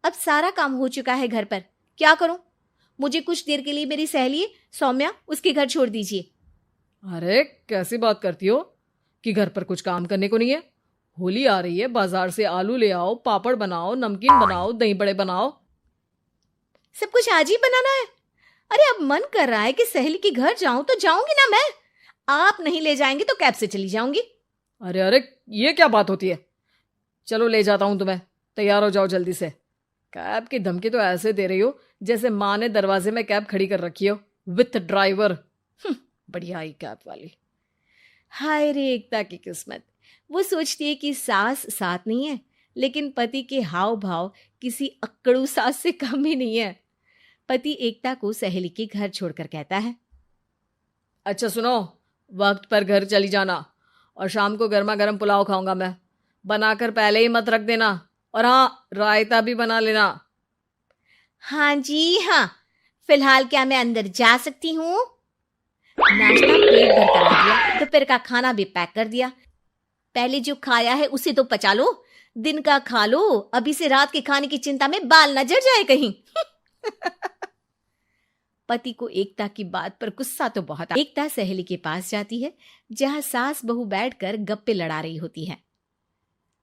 अब सारा काम हो चुका है घर पर, क्या करूं? मुझे कुछ देर के लिए मेरी सहेली सौम्या उसके घर छोड़ दीजिए। अरे कैसी बात करती हो कि घर पर कुछ काम करने को नहीं है? होली आ रही है, बाजार से आलू ले आओ, पापड़ बनाओ, नमकीन बनाओ, दही बड़े बनाओ। सब कुछ आज ही बनाना है? अरे अब मन कर रहा है कि सहेली के घर जाऊं तो जाऊंगी ना मैं। आप नहीं ले जाएंगे तो कैब से चली जाऊंगी। अरे अरे, ये क्या बात होती है? चलो ले जाता हूं तुम्हें, तैयार हो जाओ जल्दी से। कैब की धमकी तो ऐसे दे रही हो जैसे माँ ने दरवाजे में कैब खड़ी कर रखी हो विथ ड्राइवर। बढ़िया आई कैब वाली। हाय रे एकता की किस्मत। वो सोचती है कि सास साथ नहीं है, लेकिन पति के हाव भाव किसी अक्कड़ू सास से कम ही नहीं है। पति एकता को सहेली के घर छोड़कर कहता है, अच्छा सुनो, वक्त पर घर चली जाना और शाम को गर्मा गर्म पुलाव खाऊंगा मैं। बनाकर पहले ही मत रख देना, और हाँ, रायता भी बना लेना। हाँ जी हाँ, फिलहाल क्या मैं अंदर जा सकती हूँ? नाश्ता पेट भर करा दिया, दोपहर का खाना भी पैक कर दिया। पहले जो खाया है उसे तो पचा लो, दिन का खा लो, अभी से रात के खाने की चिंता में बाल न जड़ जाए कहीं। पति को एकता की बात पर गुस्सा तो बहुत एकता सहेली के पास जाती है, जहां सास बहू बैठकर गप्पे लड़ा रही होती है।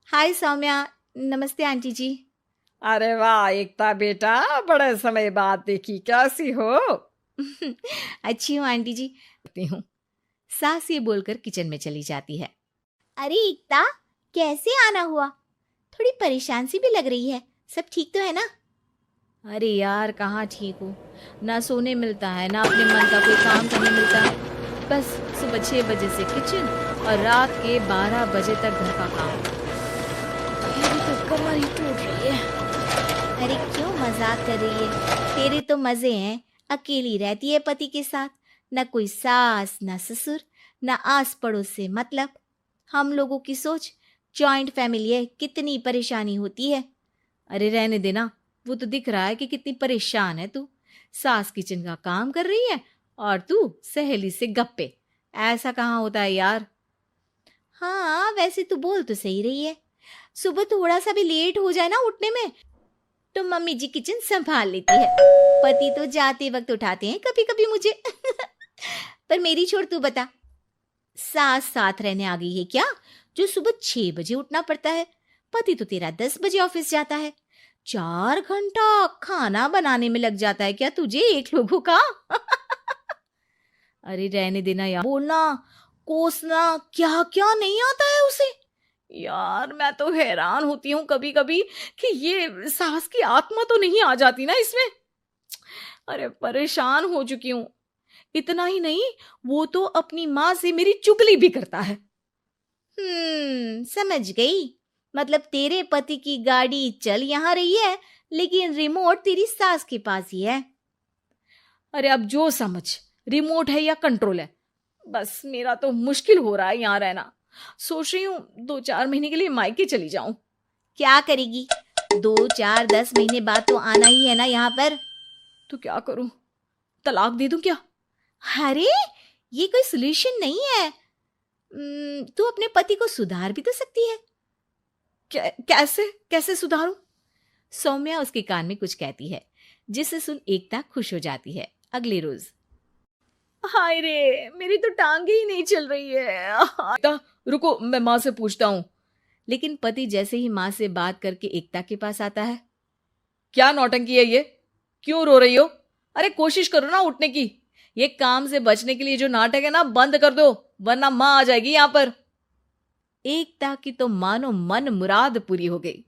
हाय सौम्या। नमस्ते आंटी जी। अरे वाह एकता बेटा, बड़े समय बाद देखी, कैसी हो? अच्छी हूँ आंटी जी। कहती हूँ। सास ये बोलकर किचन में चली जाती है। अरे एकता, कैसे आना हुआ? थोड़ी परेशान सी भी लग रही है, सब ठीक तो है ना? अरे यार कहाँ ठीक हूँ, ना सोने मिलता है, ना अपने मन का कोई काम करने मिलता है। बस सुबह 6 बजे से किचन और रात के 12 बजे तक घर का काम। मेरी तो कमर ही टूट रही है। अरे क्यों मजाक कर रही है? तेरे तो मजे हैं, अकेली रहती है पति के साथ, न कोई सास न ससुर, न आस पड़ोस से मतलब। हम लोगों की सोच जॉइंट फैमिली है, कितनी परेशानी होती है। अरे रहने देना, वो तो दिख रहा है कि कितनी परेशान है तू। सास किचन का काम कर रही है और तू सहेली से गप्पे। ऐसा कहाँ होता है यार। हाँ वैसे तू बोल तो सही रही है, सुबह थोड़ा सा भी लेट हो जाए ना उठने में तो मम्मी जी किचन संभाल लेती है। पति तो जाते वक्त उठाते हैं कभी कभी मुझे। पर मेरी छोड़, तू बता, सास साथ रहने आ गई है क्या, जो सुबह 6 बजे उठना पड़ता है? पति तो तेरा 10 बजे ऑफिस जाता है। 4 घंटा खाना बनाने में लग जाता है क्या तुझे एक लोगों का? अरे रहने देना यार, बोलना कोसना क्या क्या नहीं आता है उसे। यार मैं तो हैरान होती हूँ कभी कभी कि ये सास की आत्मा तो नहीं आ जाती ना इसमें। अरे परेशान हो चुकी हूँ। इतना ही नहीं, वो तो अपनी माँ से मेरी चुगली भी करता है। समझ गई। मतलब तेरे पति की गाड़ी चल यहाँ रही है, लेकिन रिमोट तेरी सास के पास ही है। अरे अब जो समझ, रिमोट है या कंट्रोल है, बस मेरा तो मुश्किल हो रहा है यहाँ रहना। सोच रही हूँ 2-4 महीने के लिए मायके चली जाऊं। क्या करेगी? 2-4-10 महीने बाद तो आना ही है ना यहाँ पर। तो क्या करूं, तलाक दे दूं क्या? अरे ये कोई सोल्यूशन नहीं है। तू अपने पति को सुधार भी तो सकती है। कैसे कैसे सुधारूं? सौम्या उसके कान में कुछ कहती है, जिसे सुन एकता खुश हो जाती है। अगले रोज, हाय रे मेरी तो टांगे ही नहीं चल रही है। रुको मैं माँ से पूछता हूँ। लेकिन पति जैसे ही माँ से बात करके एकता के पास आता है। क्या नौटंकी है ये, क्यों रो रही हो? अरे कोशिश करो ना उठने की। ये काम से बचने के लिए जो नाटक है ना, बंद कर दो, वरना माँ आ जाएगी यहाँ पर। एकता की तो मानो मन मुराद पूरी हो गई।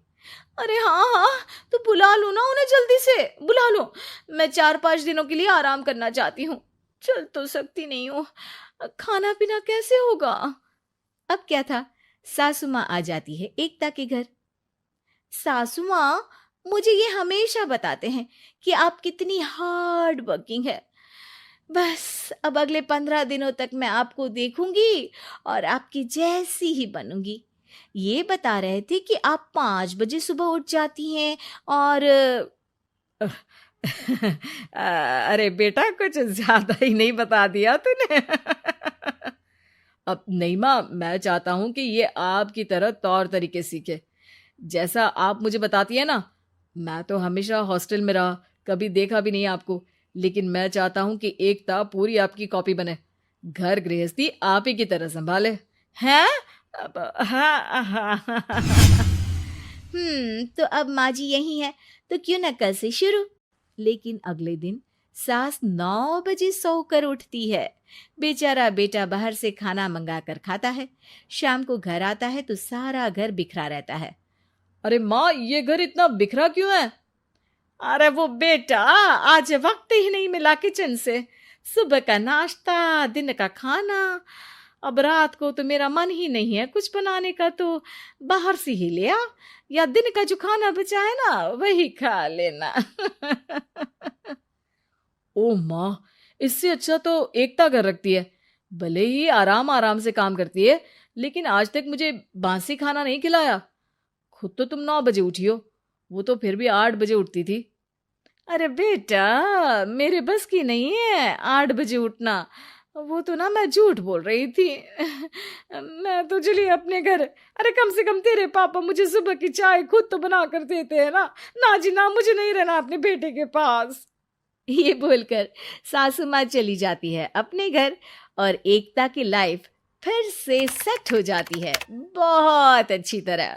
अरे हाँ हाँ, तो बुला लो ना उन्हें, जल्दी से बुला लो। मैं 4-5 दिनों के लिए आराम करना चाहती हूँ, चल तो सकती नहीं हूँ। खाना पीना कैसे होगा? अब क्या था, सासू माँ आ जाती है एकता के घर। सासू माँ मुझे ये हमेशा बताते हैं कि आप कितनी हार्ड वर्किंग है। बस अब अगले 15 दिनों तक मैं आपको देखूंगी और आपकी जैसी ही बनूंगी। ये बता रहे थे कि आप 5 बजे सुबह उठ जाती हैं और अरे बेटा कुछ ज्यादा ही नहीं बता दिया तूने। अब नहीं माँ, मैं चाहता हूं कि ये आपकी तरह तौर तरीके सीखे। जैसा आप मुझे बताती है ना, मैं तो हमेशा हॉस्टल में रहा, कभी देखा भी नहीं आपको, लेकिन मैं चाहता हूँ कि एकता पूरी आपकी कॉपी बने, घर गृहस्थी आप ही की तरह संभाले। हैं? हाँ। तो अब माँ जी यही है, तो क्यों ना कल से शुरू। लेकिन अगले दिन सास 9 बजे सोकर उठती है। बेचारा बेटा बाहर से खाना मंगा कर खाता है। शाम को घर आता है तो सारा घर बिखरा रहता है। अरे माँ, ये घर इतना बिखरा क्यों है? अरे वो बेटा, आज वक्त ही नहीं मिला किचन से। सुबह का नाश्ता, दिन का खाना, अब रात को तो मेरा मन ही नहीं है कुछ बनाने का, तो बाहर से ही ले आ, या दिन का जो खाना बचा है ना वही खा लेना। ओ माँ, इससे अच्छा तो एकता घर रखती है, भले ही आराम आराम से काम करती है, लेकिन आज तक मुझे बासी खाना नहीं खिलाया। खुद तो तुम 9 बजे उठी हो, वो तो फिर भी 8 बजे उठती थी। अरे बेटा, मेरे बस की नहीं है 8 बजे उठना। वो तो ना मैं झूठ बोल रही थी। मैं तो चली अपने घर। अरे कम से कम तेरे पापा मुझे सुबह की चाय खुद तो बना कर देते हैं ना। ना जी ना, मुझे नहीं रहना अपने बेटे के पास। ये बोलकर सासू माँ चली जाती है अपने घर और एकता की लाइफ फिर से सेट हो जाती है बहुत अच्छी तरह।